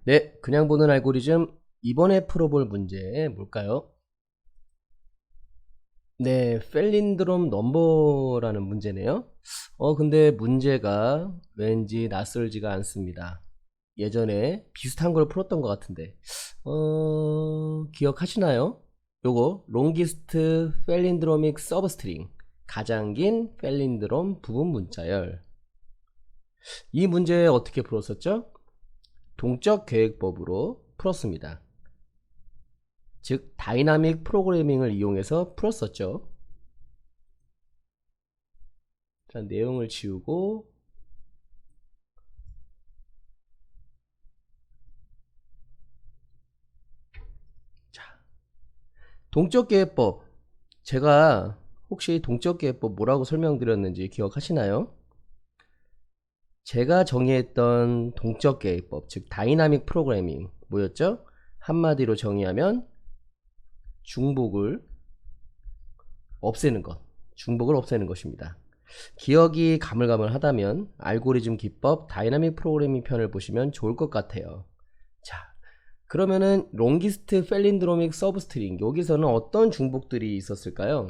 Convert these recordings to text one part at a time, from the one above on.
네, 그냥 보는 알고리즘 이번에 풀어볼 문제 뭘까요? 네, 펠린드롬 넘버라는 문제네요. 근데 문제가 왠지 낯설지가 않습니다. 예전에 비슷한 걸 풀었던 것 같은데 기억하시나요? 요거 longest palindromic substring, 가장 긴 펠린드롬 부분 문자열. 이 문제 어떻게 풀었었죠? 동적 계획법으로 풀었습니다. 즉 다이나믹 프로그래밍을 이용해서 풀었었죠. 자, 내용을 지우고 자, 동적계획법. 제가 혹시 동적계획법 뭐라고 설명드렸는지 기억하시나요? 제가 정의했던 동적계획법, 즉 다이나믹 프로그래밍 뭐였죠? 한마디로 정의하면 중복을 없애는 것, 중복을 없애는 것입니다. 기억이 가물가물하다면 알고리즘 기법 다이나믹 프로그래밍 편을 보시면 좋을 것 같아요. 자, 그러면은 롱기스트 펠린드로믹 서브스트링, 여기서는 어떤 중복들이 있었을까요?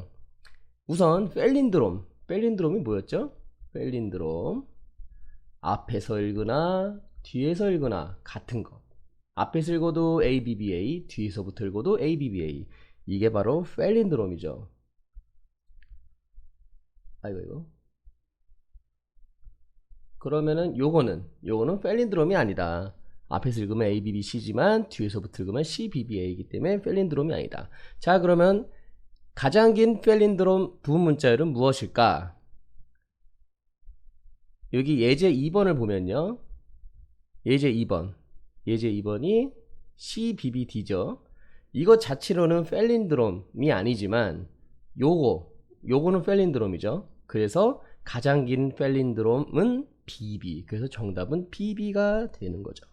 우선 펠린드롬이 뭐였죠? 펠린드롬, 앞에서 읽으나 뒤에서 읽으나 같은 것. 앞에서 읽어도 ABBA, 뒤에서부터 읽어도 ABBA. 이게 바로 펠린드롬이죠. 아이고. 그러면은 요거는 펠린드롬이 아니다. 앞에서 읽으면 ABBC지만 뒤에서부터 읽으면 CBBA이기 때문에 펠린드롬이 아니다. 자, 그러면 가장 긴 펠린드롬 부분 문자열은 무엇일까? 여기 예제 2번을 보면요. 예제 2번. 예제 2번이 CBBD죠. 이거 자체로는 펠린드롬이 아니지만 요거는 펠린드롬이죠. 그래서 가장 긴 펠린드롬은 BB. 그래서 정답은 BB가 되는 거죠.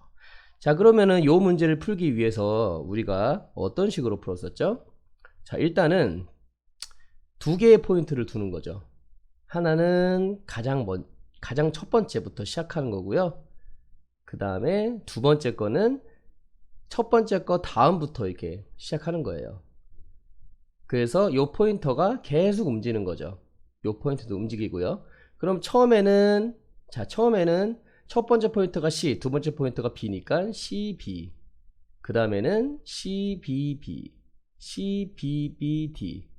자, 그러면은 요 문제를 풀기 위해서 우리가 어떤 식으로 풀었었죠? 자, 일단은 두 개의 포인트를 두는 거죠. 하나는 가장 첫 번째부터 시작하는 거고요. 그 다음에 두 번째 거는 첫 번째 거 다음부터 이렇게 시작하는 거예요. 그래서 요 포인터가 계속 움직이는 거죠. 요 포인트도 움직이고요. 그럼 처음에는 첫 번째 포인터가 C, 두 번째 포인터가 B니까 CB. 그 다음에는 CBB, CBBD.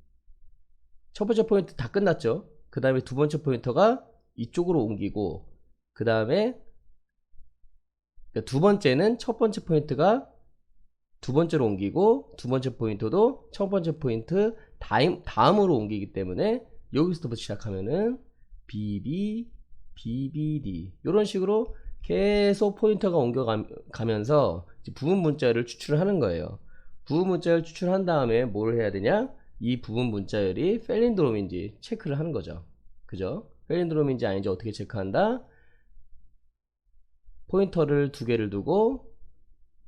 첫 번째 포인트 다 끝났죠. 그 다음에 두 번째 포인터가 이쪽으로 옮기고, 그 다음에 두 번째는 첫 번째 포인트가 두 번째로 옮기고, 두 번째 포인트도 첫 번째 포인트 다음으로 옮기기 때문에 여기서부터 시작하면은 BB, BBD 이런 식으로 계속 포인터가 옮겨가면서 부분 문자열을 추출하는 거예요. 부분 문자열 추출한 다음에 뭘 해야 되냐? 이 부분 문자열이 펠린드롬인지 체크를 하는 거죠. 그죠? 펠린드롬인지 아닌지 어떻게 체크한다? 포인터를 두 개를 두고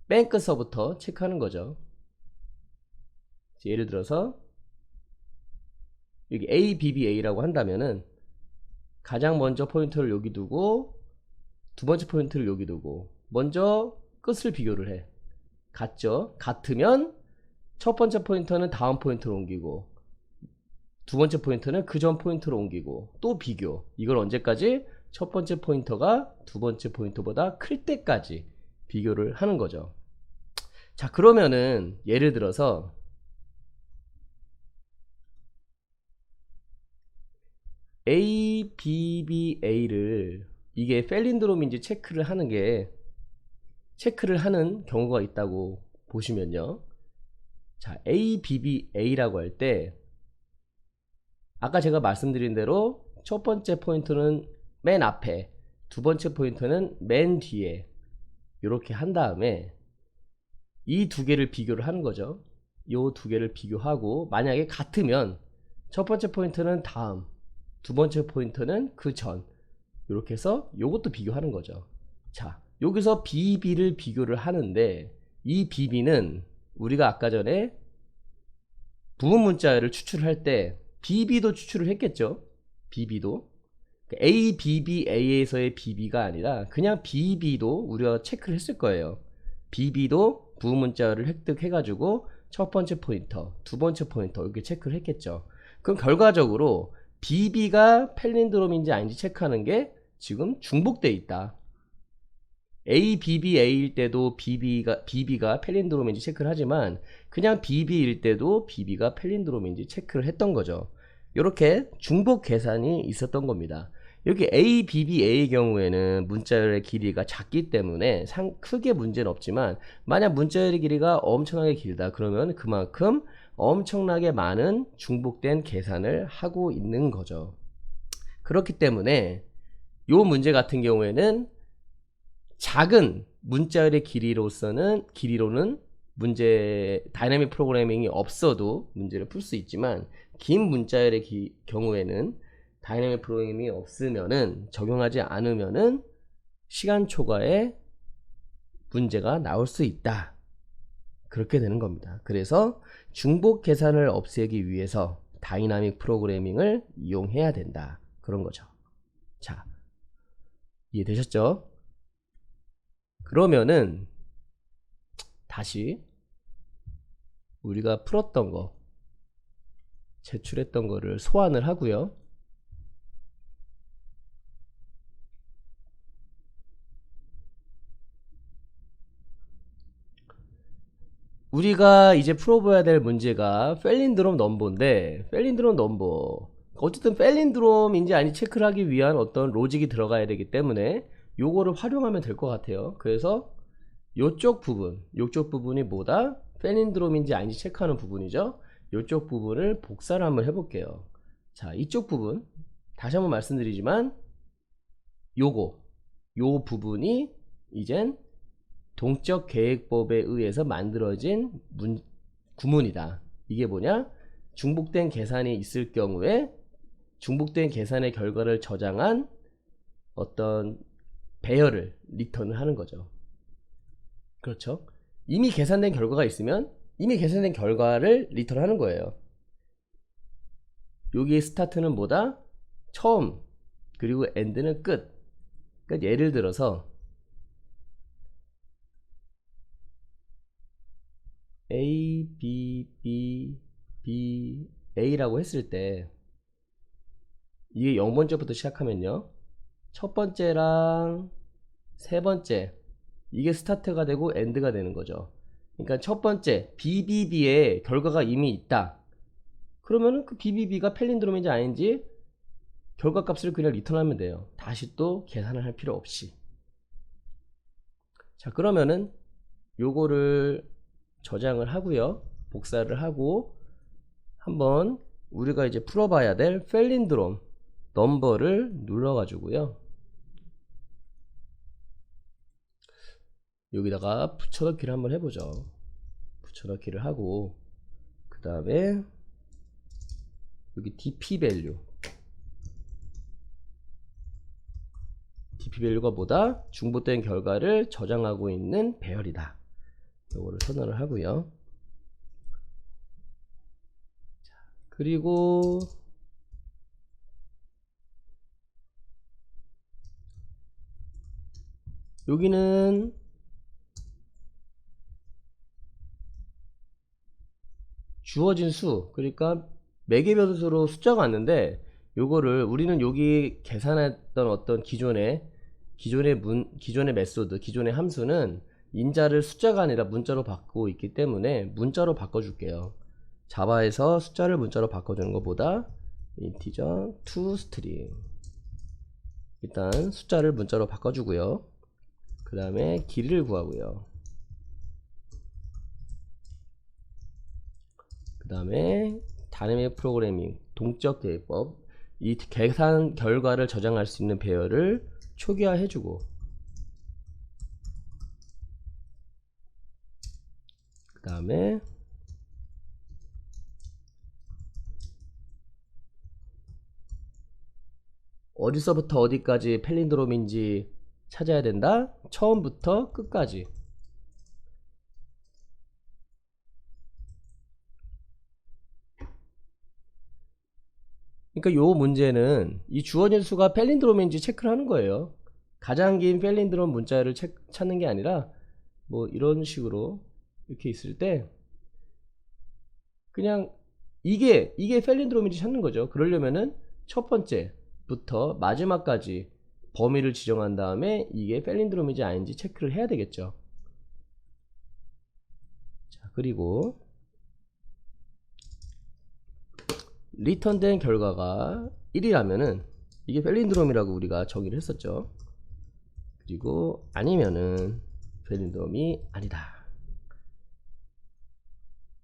맨 끝서부터 체크하는 거죠. 예를 들어서 여기 ABBA라고 한다면은 가장 먼저 포인터를 여기 두고 두 번째 포인트를 여기 두고 먼저 끝을 비교를 해. 같죠? 같으면 첫 번째 포인터는 다음 포인트로 옮기고 두 번째 포인터는 그 전 포인트로 옮기고 또 비교. 이걸 언제까지? 첫 번째 포인터가 두 번째 포인터보다 클 때까지 비교를 하는 거죠. 자, 그러면은 예를 들어서 ABBA를 이게 펠린드롬인지 체크를 하는 경우가 있다고 보시면요. 자, ABBA라고 할 때 아까 제가 말씀드린 대로 첫 번째 포인트는 맨 앞에, 두 번째 포인트는 맨 뒤에 이렇게 한 다음에 이 두 개를 비교를 하는 거죠. 이 두 개를 비교하고 만약에 같으면 첫 번째 포인트는 다음, 두 번째 포인트는 그 전, 이렇게 해서 이것도 비교하는 거죠. 자, 여기서 BB를 비교를 하는데 이 BB는 우리가 아까 전에 부분 문자를 추출할 때 BB도 추출을 했겠죠. BB도 ABBA에서의 BB가 아니라 그냥 BB도 우리가 체크를 했을 거예요. BB도 부문자열을 획득해가지고 첫 번째 포인터, 두 번째 포인터 이렇게 체크를 했겠죠. 그럼 결과적으로 BB가 펠린드롬인지 아닌지 체크하는 게 지금 중복돼 있다. A, BB, A일 때도 BB가 펠린드롬인지 체크를 하지만 그냥 BB일 때도 BB가 펠린드롬인지 체크를 했던 거죠. 이렇게 중복 계산이 있었던 겁니다. 여기 A, BB, A의 경우에는 문자열의 길이가 작기 때문에 크게 문제는 없지만 만약 문자열의 길이가 엄청나게 길다 그러면 그만큼 엄청나게 많은 중복된 계산을 하고 있는 거죠. 그렇기 때문에 이 문제 같은 경우에는 작은 문자열의 길이로는 문제 다이나믹 프로그래밍이 없어도 문제를 풀 수 있지만 긴 문자열의 경우에는 다이나믹 프로그래밍이 없으면은 적용하지 않으면은 시간 초과에 문제가 나올 수 있다. 그렇게 되는 겁니다. 그래서 중복 계산을 없애기 위해서 다이나믹 프로그래밍을 이용해야 된다. 그런 거죠. 자, 이해되셨죠? 그러면은 다시 우리가 풀었던 거, 제출했던 거를 소환을 하고요. 우리가 이제 풀어봐야 될 문제가 펠린드롬 넘버인데, 펠린드롬 넘버 어쨌든 펠린드롬인지 아닌지 체크를 하기 위한 어떤 로직이 들어가야 되기 때문에 요거를 활용하면 될 것 같아요. 그래서 요쪽 부분이 뭐다? 펠린드롬인지 아닌지 체크하는 부분이죠. 요쪽 부분을 복사를 한번 해볼게요. 자, 이쪽 부분 다시 한번 말씀드리지만 요 부분이 이젠 동적 계획법에 의해서 만들어진 구문이다. 이게 뭐냐? 중복된 계산이 있을 경우에 중복된 계산의 결과를 저장한 어떤 배열을 리턴을 하는 거죠. 그렇죠? 이미 계산된 결과가 있으면 이미 계산된 결과를 리턴하는 거예요. 여기의 스타트는 뭐다? 처음, 그리고 엔드는 끝. 그러니까 예를 들어서 A, B, B, B, A라고 했을 때 이게 0번째부터 시작하면요, 첫 번째랑 세 번째 이게 스타트가 되고 엔드가 되는 거죠. 그러니까 첫 번째 BBB의 결과가 이미 있다. 그러면은 그 BBB가 펠린드롬인지 아닌지 결과값을 그냥 리턴하면 돼요. 다시 또 계산을 할 필요 없이. 자, 그러면은 요거를 저장을 하고요, 복사를 하고 한번 우리가 이제 풀어봐야 될 펠린드롬 넘버를 눌러가지고요, 여기다가 붙여넣기를 한번 해보죠. 붙여넣기를 하고 그 다음에 여기 DP 밸류가 뭐다? 중복된 결과를 저장하고 있는 배열이다. 이거를 선언을 하고요. 그리고 여기는 주어진 수, 그러니까 매개 변수로 숫자가 왔는데 요거를 우리는 여기 계산했던 어떤 기존의 메소드, 기존의 함수는 인자를 숫자가 아니라 문자로 바꾸고 있기 때문에 문자로 바꿔줄게요. 자바에서 숫자를 문자로 바꿔주는 것보다 인티저 to string, 일단 숫자를 문자로 바꿔주고요. 그 다음에 길이를 구하고요. 그 다음에 다이내믹 프로그래밍 동적 계획법, 이 계산 결과를 저장할 수 있는 배열을 초기화 해주고, 그 다음에 어디서부터 어디까지 펠린드롬인지 찾아야 된다. 처음부터 끝까지. 그러니까 요 문제는 이 주어진 수가 펠린드롬인지 체크를 하는 거예요. 가장 긴 펠린드롬 문자를 찾는 게 아니라 뭐 이런 식으로 이렇게 있을 때 그냥 이게 펠린드롬인지 찾는 거죠. 그러려면은 첫 번째부터 마지막까지 범위를 지정한 다음에 이게 펠린드롬인지 아닌지 체크를 해야 되겠죠. 자, 그리고 리턴된 결과가 1이라면은 이게 펠린드롬이라고 우리가 정의를 했었죠. 그리고 아니면은 펠린드롬이 아니다.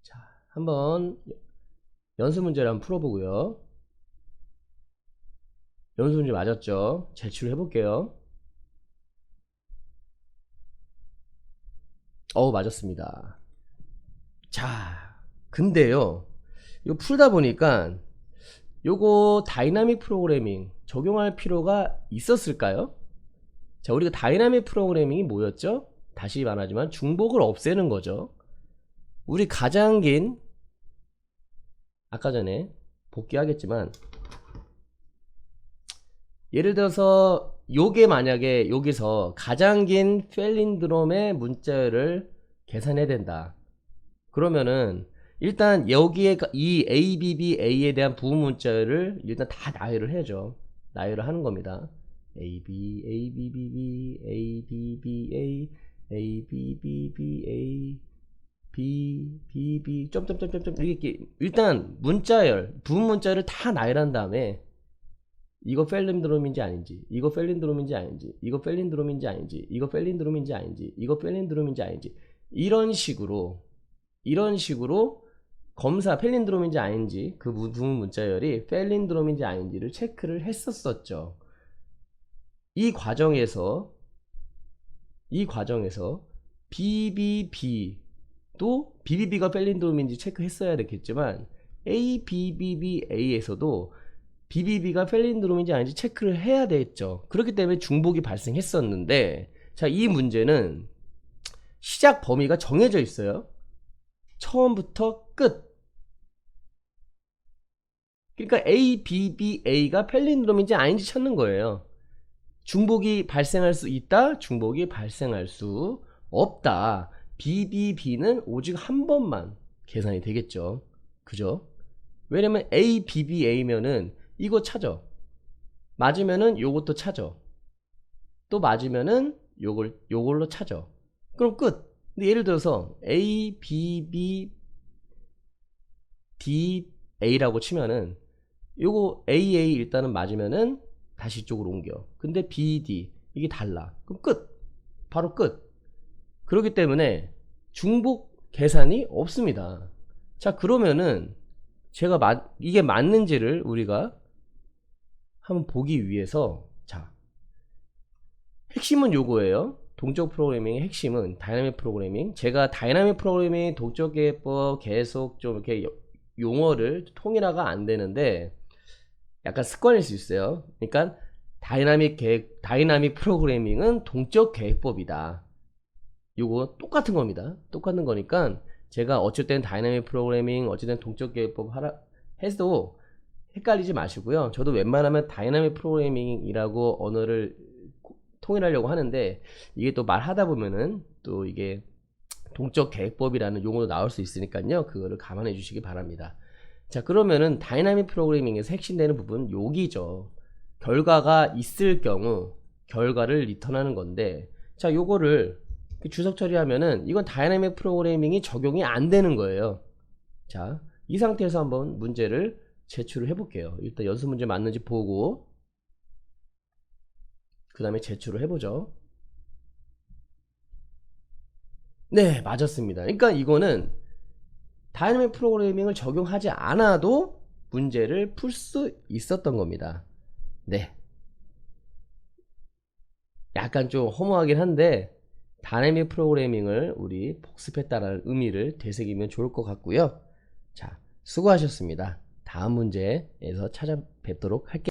자, 한번 연습 문제를 한번 풀어보고요. 연습 문제 맞았죠? 제출을 해볼게요. 맞았습니다. 자, 근데요, 이거 풀다 보니까 요거 다이나믹 프로그래밍 적용할 필요가 있었을까요? 자, 우리가 다이나믹 프로그래밍이 뭐였죠? 다시 말하지만 중복을 없애는 거죠. 우리 가장 긴, 아까 전에 복귀하겠지만, 예를 들어서 요게 만약에 여기서 가장 긴 펠린드롬의 문자열을 계산해야 된다. 그러면은 일단 여기에 이 ABBA에 대한 부분 문자열을 일단 다 나열을 해야죠. 나열을 하는 겁니다. AB, ABBB, ABBA, ABBBA, BBB, 점점점점점 이렇게 일단 문자열, 부분 문자열을 다 나열한 다음에 이거 펠린드롬인지 아닌지, 이거 펠린드롬인지 아닌지, 이거 펠린드롬인지 아닌지, 이거 펠린드롬인지 아닌지, 이거 펠린드롬인지 아닌지 이런 식으로 검사 펠린드롬인지 아닌지 그 부분 문자열이 펠린드롬인지 아닌지를 체크를 했었었죠. 이 과정에서 BBB도 BBB가 펠린드롬인지 체크했어야 됐겠지만 ABBBA에서도 BBB가 펠린드롬인지 아닌지 체크를 해야 됐죠. 그렇기 때문에 중복이 발생했었는데, 자, 이 문제는 시작 범위가 정해져 있어요. 처음부터 끝. 그러니까 ABBA가 펠린드롬인지 아닌지 찾는 거예요. 중복이 발생할 수 있다, 중복이 발생할 수 없다. BBB는 오직 한 번만 계산이 되겠죠. 그죠? 왜냐면 ABBA면은 이거 찾아. 맞으면은 요것도 찾아. 또 맞으면은 요걸로 찾아. 그럼 끝. 근데 예를 들어서 A, B, B, D, A라고 치면은 요거 A, A 일단은 맞으면은 다시 이쪽으로 옮겨. 근데 B, D 이게 달라. 그럼 끝. 바로 끝. 그렇기 때문에 중복 계산이 없습니다. 자, 그러면은 제가 이게 맞는지를 우리가 한번 보기 위해서, 자, 핵심은 요거예요. 동적 프로그래밍의 핵심은 다이나믹 프로그래밍. 제가 다이나믹 프로그래밍 동적 계획법 계속 좀 이렇게 용어를 통일화가 안 되는데 약간 습관일 수 있어요. 그러니까 다이나믹 프로그래밍은 동적 계획법이다. 요거 똑같은 겁니다. 똑같은 거니까 제가 어쩔 땐 다이나믹 프로그래밍, 어쩔 땐 동적 계획법 하라 해도 헷갈리지 마시고요. 저도 웬만하면 다이나믹 프로그래밍이라고 언어를 통일하려고 하는데 이게 또 말하다 보면은 또 이게 동적 계획법이라는 용어도 나올 수 있으니까요. 그거를 감안해 주시기 바랍니다. 자, 그러면은 다이나믹 프로그래밍에서 핵심되는 부분 여기죠. 결과가 있을 경우 결과를 리턴하는 건데, 자, 요거를 주석 처리하면은 이건 다이나믹 프로그래밍이 적용이 안 되는 거예요. 자, 이 상태에서 한번 문제를 제출을 해볼게요. 일단 연습 문제 맞는지 보고 그 다음에 제출을 해보죠. 네, 맞았습니다. 그러니까 이거는 다이나믹 프로그래밍을 적용하지 않아도 문제를 풀 수 있었던 겁니다. 네, 약간 좀 허무하긴 한데 다이나믹 프로그래밍을 우리 복습했다는 의미를 되새기면 좋을 것 같고요. 자, 수고하셨습니다. 다음 문제에서 찾아뵙도록 할게요.